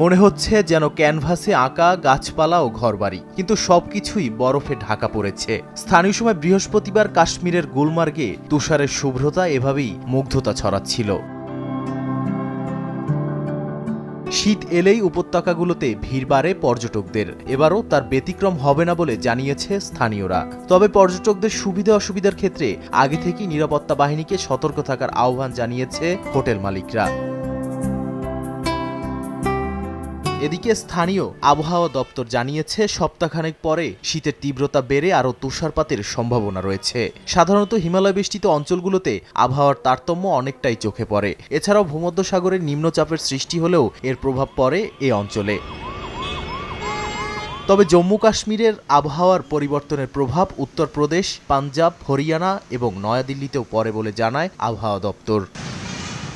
মনে হচ্ছে যেন ক্যানভাসে আঁকা গাছপালা ও ঘরবাড়ি, কিন্তু সবকিছুই বরফে ঢাকা পড়েছে। স্থানীয় সময় বৃহস্পতিবার কাশ্মীরের গুলমার্গে তুষারের শুভ্রতা এভাবেই মুগ্ধতা ছড়াচ্ছিল। শীত এলেই উপত্যকাগুলোতে ভিড় বাড়ে পর্যটকদের। এবারও তার ব্যতিক্রম হবে না বলে জানিয়েছে স্থানীয়রা। তবে পর্যটকদের সুবিধা অসুবিধার ক্ষেত্রে আগে থেকেই নিরাপত্তা বাহিনীকে সতর্ক থাকার আহ্বান জানিয়েছে হোটেল মালিকরা। এদিকে স্থানীয় আবহাওয়া দপ্তর জানিয়েছে সপ্তাহখানেক পরে শীতের তীব্রতা বেড়ে আরও তুষারপাতের সম্ভাবনা রয়েছে। সাধারণত হিমালয় বেষ্টিত অঞ্চলগুলোতে আবহাওয়ার তারতম্য অনেকটাই চোখে পড়ে। এছাড়াও ভূমধ্যসাগরের নিম্নচাপের সৃষ্টি হলেও এর প্রভাব পড়ে এ অঞ্চলে। তবে জম্মু কাশ্মীরের আবহাওয়ার পরিবর্তনের প্রভাব উত্তরপ্রদেশ, পাঞ্জাব, হরিয়ানা এবং নয়াদিল্লিতেও পড়ে বলে জানায় আবহাওয়া দপ্তর।